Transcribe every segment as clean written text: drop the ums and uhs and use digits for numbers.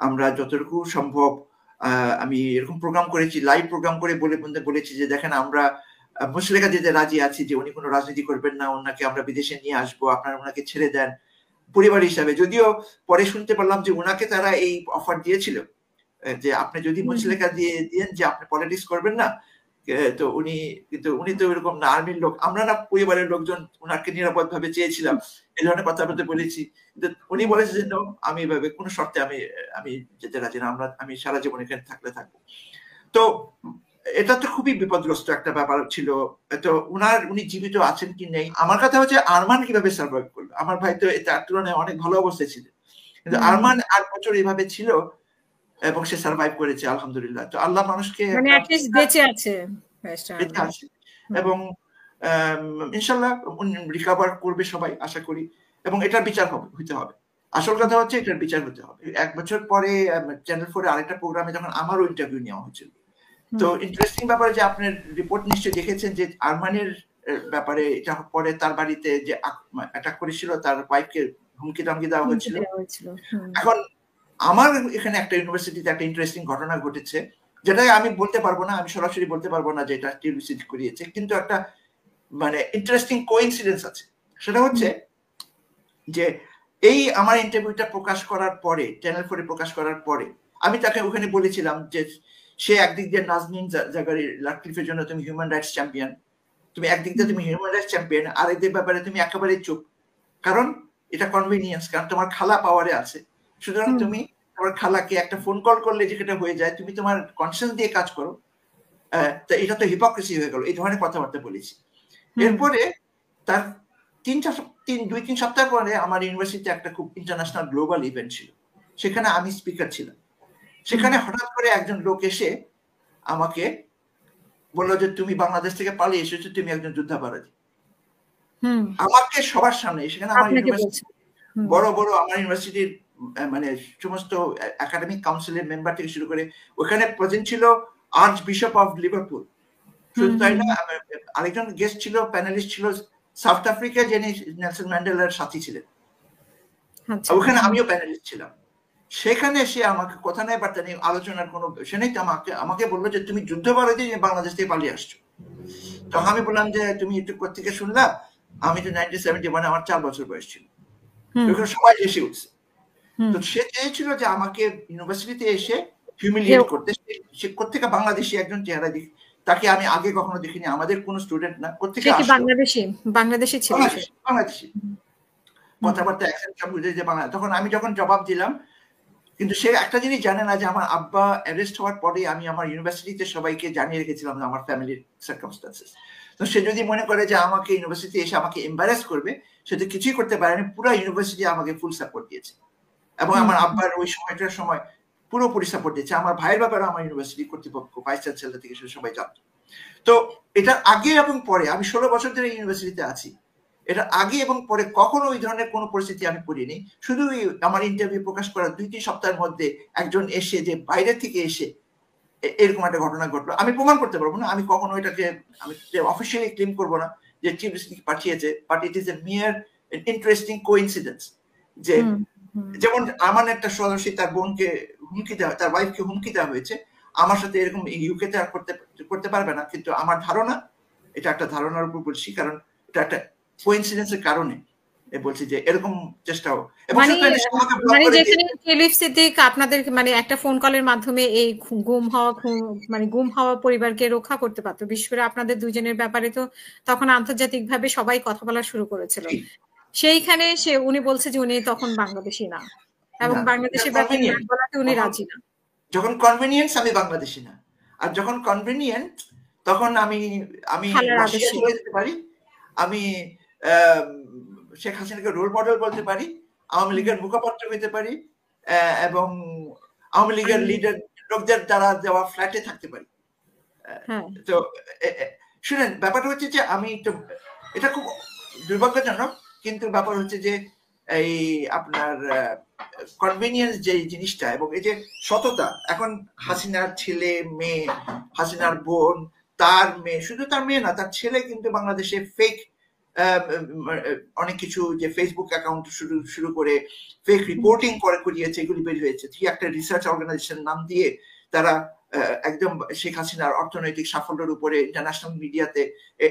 আমরা যতটুকু সম্ভব আমি এরকম প্রোগ্রাম করেছি, লাইভ প্রোগ্রাম করে বলেছি যে দেখেন আমরা মুশলেকা দিতে রাজি আছি যে উনি কোনো রাজনীতি করবেন না, ওনাকে আমরা বিদেশে নিয়ে আসবো, আপনারা ওনাকে ছেড়ে দেন পরিবার হিসাবে। যদিও পরে শুনতে পারলাম যে ওনাকে তারা এই অফার দিয়েছিল যে আপনি যদি মুশলেকা দিয়ে দিয়েন যে আপনি পলিটিক্স করবেন না, তো উনি তো এরকম না, আর্মির লোক, আমরা না পরিবারের লোকজন ওনাকে নিরাপদ ভাবে চেয়েছিলাম, এই ধরনের কথা বলতে বলেছি। উনি বলেছেন যে আমি এভাবে কোনো শর্তে আমি যেতে রাজি না, আমি সারা জীবন এখানে থাকলে থাকবো। তো এটা তো খুবই বিপদগ্রস্ত একটা ব্যাপার ছিল। তো উনি জীবিত আছেন কি নেই, আমার কথা হচ্ছে আরমান কিভাবে সার্ভাইভ করলো। আমার ভাই তো তার তুলনায় অনেক ভালো অবস্থায় ছিল, কিন্তু আরমান 8 বছর এইভাবে ছিল এবং সে সার্ভাইভ করেছে আলহামদুলিল্লাহ। তো আল্লাহ মানুষকে বেঁচে আছে এবং ইনশাল্লাহ রিকভার করবে সবাই আশা করি, এবং এটার বিচার হইতে হবে। আসল কথা হচ্ছে এটার বিচার হতে হবে। 1 বছর পরে চ্যানেল 4 আরেকটা প্রোগ্রামে যখন আমারও ইন্টারভিউ নেওয়া হয়েছিল, তো ইন্টারেস্টিং ব্যাপার যে আপনার রিপোর্ট নিশ্চয়ই দেখেছেন যে আরমানের ব্যাপারে এটা পরে তার বাড়িতে যে অ্যাটাক করেছিল, তার ওয়াইফকে হুমকি টামকি দেওয়া হয়েছিল। এখন আমার এখানে একটা ইউনিভার্সিটিতে একটা ইন্টারেস্টিং ঘটনা ঘটেছে, যেটা আমি বলতে পারবো না, আমি সরাসরি বলতে পারবো না যে এটা টিউবিসি করিয়েছে, কিন্তু একটা মানে ইন্টারেস্টিং কোইন্সিডেন্স আছে। সেটা হচ্ছে যে এই আমার ইন্টারভিউটা প্রকাশ করার পরে, চ্যানেল 4 প্রকাশ করার পরে, আমি তাকে ওখানে বলেছিলাম যে সে একদিক দিয়ে নাজনীন জাগরি লাটক্লিফের জন্য তুমি হিউম্যান রাইটস চ্যাম্পিয়ন, তুমি একদিক দিয়ে তুমি হিউম্যান রাইটস চ্যাম্পিয়ন, আর এদের ব্যাপারে তুমি একেবারে চুপ, কারণ এটা কনভিনিয়েন্স, কারণ তোমার খালা পাওয়ারে আছে, সুতরাং তুমি তোমার খালাকে একটা ফোন কল করলে যেটা হয়ে যায়, তুমি তোমার কনসিয়েন্স দিয়ে কাজ করো, তো এটা তো হিপোক্রেসি হয়ে গেল, এই ধরনের কথাবার্তা বলেছি। এরপরে তার 2-3 সপ্তাহ পরে আমার ইউনিভার্সিটিতে একটা খুব ইন্টারন্যাশনাল গ্লোবাল ইভেন্ট ছিল, সেখানে আমি স্পিকার ছিলাম। সেখানে হঠাৎ করে একজন লোক এসে আমাকে বললো যে তুমি বাংলাদেশ থেকে পালিয়ে এসেছো, তুমি একজন যুদ্ধাপরাধী। আমাকে সবার সামনে, সেখানে আমার ইউনিভার্সিটি বড় বড় আমার ইউনিভার্সিটির মানে সমস্ত একাডেমিক কাউন্সিলের মেম্বার থেকে শুরু করে, ওখানে প্রেজেন্ট ছিল আর্চ বিশপ অফ লিভারপুল, শুধু তাই না আরেকজন গেস্ট ছিল, প্যানেলিস্ট ছিল সাউথ আফ্রিকা, যিনি নেলসন ম্যান্ডেলার সাথী ছিলেন, ওখানে আমিও প্যানেলিস্ট ছিলাম। সেখানে সে আমাকে কথা নেই বার্তা নেই, আলোচনার কোনো সে নেই, আমাকে বললো যে তুমি যুদ্ধপরাধী, বাংলাদেশ থেকে পালিয়ে আসছো। তখন আমি বললাম যে তুমি একটু কোথেকে শুনলা, আমি তো 1971 আমার 4 বছর বয়স ছিল, সবাই এসে উঠছে। তো সে চেয়েছিল যে আমাকে ইউনিভার্সিটিতে এসে হিউমিলিয়েট করতে। সে কোথেকে বাংলাদেশি একজন চেহারা, তাকে আমি আগে কখনো দেখিনি, আমাদের কোন স্টুডেন্ট না, কোথেকে বাংলাদেশি ছিল, বাংলাদেশি কথাবার্তা অ্যাকসেন্ট সব বুঝে যে বাংলা। তখন আমি যখন জবাব দিলাম, কিন্তু সে একটা জিনিস জানে না যে আমার আব্বা অ্যারেস্ট হওয়ার পরে আমি আমার ইউনিভার্সিটিতে সবাইকে জানিয়ে রেখেছিলাম আমার ফ্যামিলির সার্কামস্টান্সেস। তো সে যদি মনে করে যে আমাকে ইউনিভার্সিটি এসে আমাকে এম্বারেস করবে, সে তো কিছুই করতে পারেনি। পুরো ইউনিভার্সিটি আমাকে ফুল সাপোর্ট দিয়েছে, এবং আমার আব্বার ওই সময়টার সময় পুরোপুরি সাপোর্ট দিয়েছে। আমার ভাইয়ের ব্যাপারে আমার ইউনিভার্সিটি কর্তৃপক্ষ, ভাইস চ্যান্সেলর থেকে সবাই জানত। তো এটার আগে এবং পরে, আমি 16 বছর ধরে ইউনিভার্সিটিতে আছি, এটা আগে এবং পরে কখনো ওই ধরনের কোনো পরিস্থিতি আমি পড়িনি। শুধু আমার ইন্টারভিউ প্রকাশ করার 2-3 সপ্তাহের মধ্যে একজন এসে, যে বাইরে থেকে এসে এরকম একটা ঘটনা ঘটলো। আমি প্রমাণ করতে পারবো না, আমি কখনো এটাকে আমি অফিসিয়ালি ক্লেম করবো না যে চিফ মিনিস্টার পাঠিয়েছে, বাট ইট ইজ এ মিয়ার ইন্টারেস্টিং কোইন্সিডেন্স। যে যেমন আমার একটা সদস্য, তার বোনকে হুমকি দেওয়া, তার ওয়াইফকে হুমকি দেওয়া হয়েছে, আমার সাথে এরকম ইউকে তে আর করতে পারবে না, কিন্তু আমার ধারণা, এটা একটা ধারণার উপর বলছি, কারণ এটা একটা কোইন্সিডেন্সের কারণে বলছি যে এরকম চেষ্টাও। মানে যেখানে খেলিফ সিদ্দিক আপনাদের মানে একটা ফোন কলের মাধ্যমে এই গুম হওয়া পরিবারকে রক্ষা করতে পারতো, বিশেষ করে আপনাদের দুজনের ব্যাপারে তো তখন আন্তর্জাতিকভাবে সবাই কথা বলা শুরু করেছিল। সেইখানে উনি বলছে যে উনি তখন বাংলাদেশি না, এবং বাংলাদেশের ব্যাপারে বলাতে উনি রাজি না। যখন কনভেনিয়েন্স আমি বাংলাদেশি না, আর যখন কনভেনিয়েন্ট তখন আমি রাশিয়া চলে যেতে পারি, আমি শেখ হাসিনাকে রোল মডেল বলতে পারি, আওয়ামী লীগের মুখপাত্র হইতে পারি, এবং আওয়ামী লীগের লিডার লোকদের দ্বারা দেওয়া ফ্ল্যাটে থাকতে পারি। তো শুনেন, ব্যাপারটা হচ্ছে যে আমি তো, এটা খুব দুর্ভাগ্যজনক, কিন্তু ব্যাপার হচ্ছে যে এই আপনার কনভেনিয়েন্স যে জিনিসটা, এবং এই যে সততা, এখন হাসিনার ছেলে মেয়ে, হাসিনার বোন, তার মেয়ে, শুধু তার মেয়ে না, তার ছেলে কিন্তু বাংলাদেশে ফেক অনেক কিছু যে ফেসবুক অ্যাকাউন্ট শুরু করে ফেক রিপোর্টিং করিয়েছে, এগুলি বের হয়েছে। একটা রিসার্চ অর্গানাইজেশন নাম দিয়ে তারা একদম শেখ হাসিনার অর্থনৈতিক সাফল্যের উপরে ইন্টারন্যাশনাল মিডিয়াতে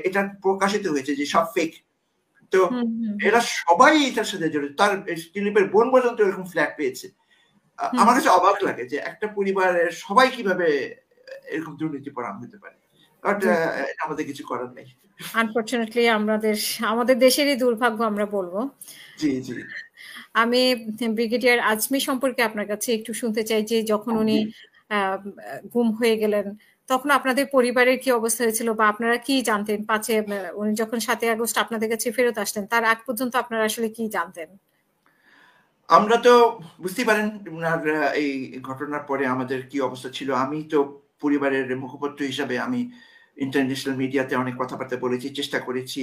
এটা প্রকাশিত হয়েছে যে সব ফেক। তো এরা সবাই এটার সাথে জড়িত। তার দিলীপের বোন পর্যন্ত এরকম ফ্ল্যাট পেয়েছে। আমার কাছে অবাক লাগে যে একটা পরিবারের সবাই কিভাবে এরকম দুর্নীতি পরায়ণ হতে পারে। বাট আমাদের কিছু করার নেই। আনফরচুনেটলি আমাদের দেশেরই দুর্ভাগ্য আমরা বলবো। জি জি। আমি ব্রিগেডিয়ার আজমি সম্পর্কে আপনার কাছে একটু শুনতে চাই যে যখন উনি গুম হয়ে গেলেন তখন আপনাদের পরিবারের কি অবস্থা হয়েছিল বা আপনারা কি জানতেন? উনি যখন 7 আগস্ট আপনাদের কাছে ফেরত আসলেন তার আগ পর্যন্ত আপনারা আসলে কি জানতেন? আমরা তো বুঝতেই পারেন উনার এই ঘটনার পরে আমাদের কি অবস্থা ছিল। আমি তো পরিবারের মুখপত্র হিসাবে আমি ইন্টারন্যাশনাল মিডিয়াতে অনেক কথাবার্তা বলেছি, চেষ্টা করেছি।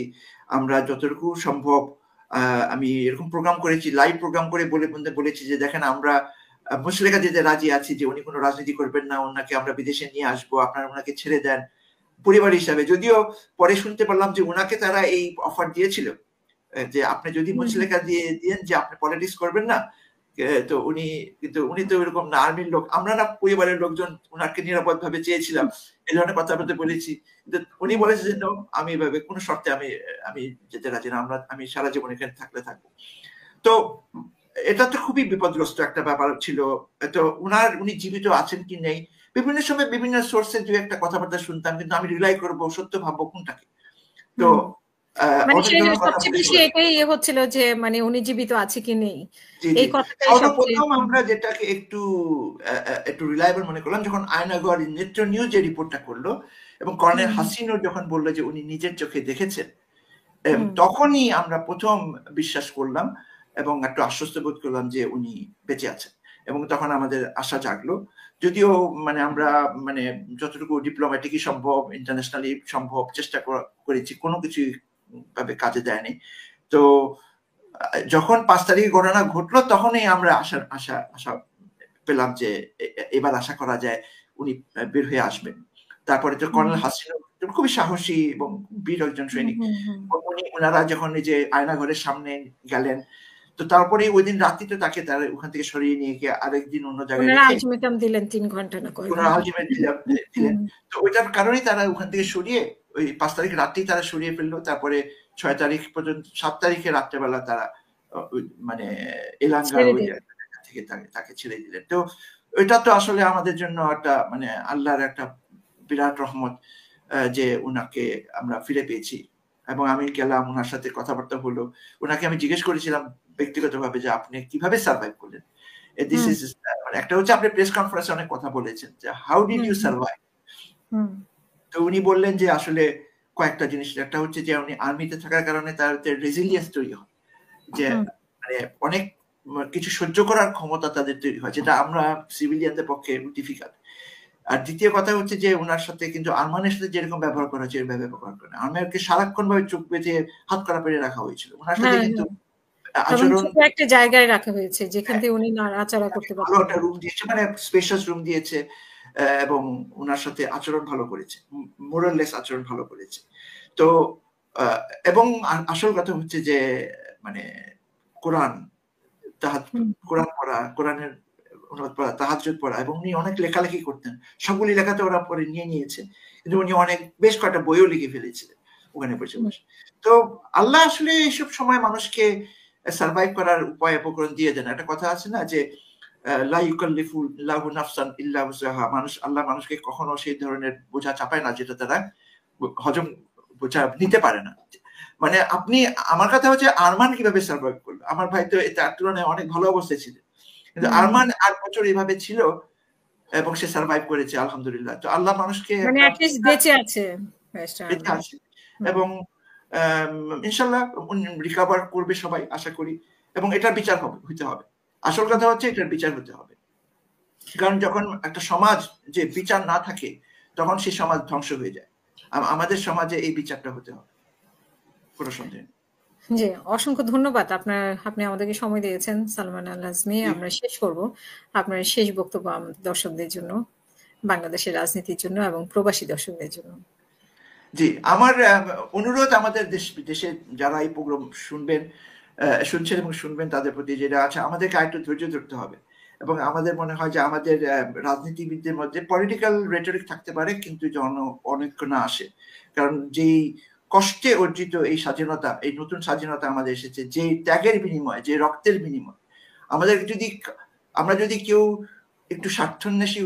আমরা যতটুকু সম্ভব আমি এরকম প্রোগ্রাম করেছি, লাইভ প্রোগ্রাম করে বলেছি যে দেখেন আমরা মুচলেকা দিতে রাজি আছি যে উনি কোনো রাজনীতি করবেন না, ওনাকে আমরা বিদেশে নিয়ে আসবো, আপনারা ওনাকে ছেড়ে দেন পরিবার হিসাবে। যদিও পরে শুনতে পারলাম যে ওনাকে তারা এই অফার দিয়েছিল যে আপনি যদি মুচলেখা দিয়েন যে আপনি পলিটিক্স করবেন না, তো উনি তো এরকম না, আর্মির লোক, আমরা না পরিবারের লোকজন ওনাকে নিরাপদ ভাবে চেয়েছিলাম, এই ধরনের কথা বলতে বলেছি। উনি বলেছেন যে আমি এভাবে কোনো শর্তে আমি যেতে রাজি না, আমি সারা জীবন এখানে থাকলে থাকবো। তো এটা তো খুবই বিপদগ্রস্ত একটা ব্যাপার ছিল। তো উনি জীবিত আছেন কি নেই বিভিন্ন সময় বিভিন্ন সোর্সে দু একটা কথাবার্তা শুনতাম, কিন্তু আমি রিলাই করবো সত্য ভাববো কোনটাকে। তো সবচেয়ে বেশি এটাই হচ্ছিল যে মানে উনি জীবিত আছে কি নেই এই কথাটাই সর্বপ্রথম আমরা যেটাকে একটু রিলায়েবল মনে করলাম যখন আয়নাগর নেত্র নিউজ যে রিপোর্টটা করলো এবং কর্নেল হাসিনুর যখন বললো যে উনি নিজের চোখে দেখেছেন, তখনই আমরা প্রথম বিশ্বাস করলাম এবং একটু আশ্বস্ত বোধ করলাম যে উনি বেঁচে আছেন। এবং তখন আমাদের আশা জাগলো। যদিও মানে আমরা মানে যতটুকু ডিপ্লোম্যাটিকই সম্ভব, ইন্টারন্যাশনালি সম্ভব চেষ্টা করেছি, কোনো কিছু ভাবে কাজে দেয়নি। তো যখন 5 তারিখে ঘটনা ঘটলো তখনই আমরা আশা পেলাম যে এবার আশা করা যায় উনি বের হয়ে আসবেন। তারপরে তো কর্নেল হাসিনুর খুবই সাহসী এবং বীর একজন সৈনিক, ওনারা যখন এই যে আয়নাঘরের সামনে গেলেন, তো তারপরে ওই দিন রাত্রিতে তাকে তারা ওখান থেকে সরিয়ে নিয়ে গিয়ে আরেকদিন অন্য জায়গায় আলটিমেটাম দিলেন 3 ঘন্টা না দিলেন। তো ওইটার কারণেই তারা ওখান থেকে সরিয়ে ওই 5 তারিখ রাত্রেই তারা সরিয়ে ফেললো। তারপরে 6 তারিখ পর্যন্ত 7 তারিখে রাত্রেবেলা তারা মানে এলাঙ্গা থেকে তাকে ছেড়ে দিলেন। তো ওইটা তো আসলে আমাদের জন্য একটা মানে আল্লাহর একটা বিরাট রহমত যে উনাকে আমরা ফিরে পেয়েছি। এবং আমি গেলাম, ওনার সাথে কথাবার্তা হলো। ওনাকে আমি জিজ্ঞেস করেছিলাম ব্যক্তিগতভাবে যে আপনি কিভাবে সার্ভাইভ করলেন। দিস ইজ মানে একটা হচ্ছে আপনি প্রেস কনফারেন্সে অনেক কথা বলেছেন যে হাউ ডিড ইউ সার্ভাইভ। তো উনি বললেন যে আসলে কয়েকটা জিনিস, একটা হচ্ছে যে উনি আর্মিতে থাকার কারণে তার রেজিলিয়েন্স তৈরি হয়, যে মানে অনেক কিছু সহ্য করার ক্ষমতা তাদের তৈরি হয়, যেটা আমরা সিভিলিয়ানদের পক্ষে ডিফিকাল্ট। আর দ্বিতীয় কথা হচ্ছে যে ওনার সাথে কিন্তু আরমানের সাথে যেরকম ব্যবহার করা হয়েছে এভাবে ব্যবহার করে না। আরমানকে সারাক্ষণ ভাবে চোখ বেঁধে হাত করা পেরে রাখা হয়েছিল। ওনার সাথে কিন্তু আচরণ একটা জায়গায় রাখা হয়েছে যেখান থেকে উনি নাড়াচাড়া করতে পারবেন। ভালো একটা রুম দিয়েছে, মানে স্পেশাস রুম দিয়েছে এবং ওনার সাথে আচরণ ভালো করেছে, মোরাললেস আচরণ ভালো করেছে। তো এবং আসল কথা হচ্ছে যে মানে কোরআন পড়া, কোরআনের অনুবাদ পড়া, তাহাজ্জুদ পড়া, এবং উনি অনেক লেখালেখি করতেন। সবগুলি লেখাতে ওরা পরে নিয়েছে, কিন্তু উনি বেশ কয়েকটা বইও লিখে ফেলেছিলেন ওখানে বসে বসে। তো আল্লাহ আসলে এইসব সময় মানুষকে সার্ভাইভ করার উপায় উপকরণ দিয়ে দেন। একটা কথা আছে না যে লা ইউকাল্লিফু লাহু নাফসান ইল্লা উসআহা, আল্লাহ মানুষকে কখনো সেই ধরনের বোঝা চাপায় না যেটা তারা বোঝা নিতে পারে না। মানে আমার কথা হচ্ছে আরমান কিভাবে সার্ভাইভ করলো। আমার ভাই তো তার তুলনায় অনেক ভালো অবস্থায় ছিল, কিন্তু আরমান 8 বছর এইভাবে ছিল এবং সে সার্ভাইভ করেছে আলহামদুলিল্লাহ। তো আল্লাহ মানুষকে মানে অ্যাট লিস্ট বেঁচে আছে এবং ইনশাআল্লাহ রিকভার করবে সবাই আশা করি, এবং এটার বিচার হতে হবে। আসল কথা হচ্ছে এটার বিচার হতে হবে, কারণ যখন একটা সমাজ যে বিচার না থাকে তখন সেই সমাজ ধ্বংস হয়ে যায়। আমাদের সমাজে এই বিচারটা হতে হবে, কোনো সন্দেহ নেই। জি, অসংখ্য ধন্যবাদ। আপনি আমাদেরকে সময় দিয়েছেন সালমান আল আজমি। আমরা শেষ করব আপনার শেষ বক্তব্য আমাদের দর্শকদের জন্য, বাংলাদেশের রাজনীতির জন্য এবং প্রবাসী দর্শকদের জন্য। জি, আমার অনুরোধ আমাদের দেশে যারা এই প্রোগ্রাম শুনছেন এবং শুনবেন তাদের প্রতি যেটা আছে, আমাদেরকে আরেকটু ধৈর্য ধরতে হবে। এবং আমাদের মনে হয় যে আমাদের রাজনীতিবিদদের মধ্যে পলিটিক্যাল রেটরিক থাকতে পারে, কিন্তু অনৈক্য না আসে। কারণ যেই কষ্টে অর্জিত এই স্বাধীনতা, এই নতুন স্বাধীনতা আমাদের এসেছে, যে ত্যাগের বিনিময়, যে রক্তের বিনিময়, আমরা যদি কেউ একটু স্বার্থান্বেষী,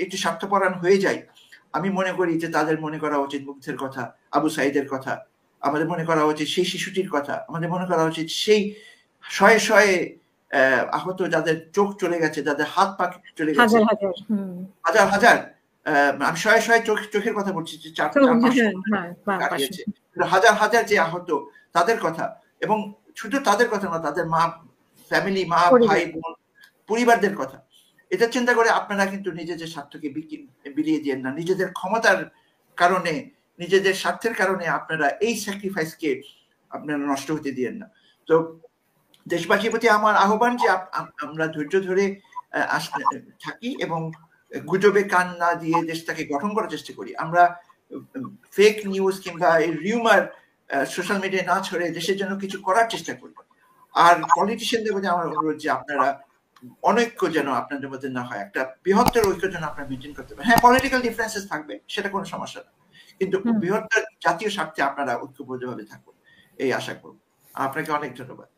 একটু স্বার্থপরায়ণ হয়ে যায়, আমি মনে করি যে তাদের মনে করা উচিত মুগ্ধের কথা, আবু সাইদের কথা, আমাদের মনে করা উচিত সেই শিশুটির কথা, আমাদের মনে করা উচিত সেই শয়ে শয়ে আহত, যাদের চোখ চলে গেছে, যাদের হাত পা চলে গেছে, হাজার হাজার, আমি শয়ে শয়ে চোখের কথা বলছি, যে 4-5 কাটিয়েছে, হাজার হাজার যে আহত, তাদের কথা। এবং শুধু তাদের কথা না, তাদের ফ্যামিলি, মা, ভাই, বোন, পরিবারদের কথা। এটা চিন্তা করে আপনারা কিন্তু নিজেদের স্বার্থকে বিলিয়ে দিয়েন না। নিজেদের ক্ষমতার কারণে, নিজেদের স্বার্থের কারণে আপনারা এই স্যাক্রিফাইসকে আপনারা নষ্ট হতে দিয়েন না। তো দেশবাসীর প্রতি আমার আহ্বান যে আমরা ধৈর্য ধরে থাকি এবং গুজবে কান না দিয়ে দেশটাকে গঠন করার চেষ্টা করি। আমরা ফেক নিউজ কিংবা রিউমার সোশ্যাল মিডিয়ায় না ছড়ে দেশের জন্য কিছু করার চেষ্টা করি। আর পলিটিশিয়ানদের প্রতি আমার অনুরোধ যে আপনারা অনৈক্য যেন আপনাদের মধ্যে না হয়, একটা বৃহত্তর ঐক্য যেন আপনারা মেনটেন করতে পারেন। হ্যাঁ, পলিটিক্যাল ডিফারেন্সেস থাকবে, সেটা কোনো সমস্যা না, কিন্তু বৃহত্তর জাতীয় স্বার্থে আপনারা ঐক্যবদ্ধভাবে থাকুন, এই আশা করব। আপনাকে অনেক ধন্যবাদ।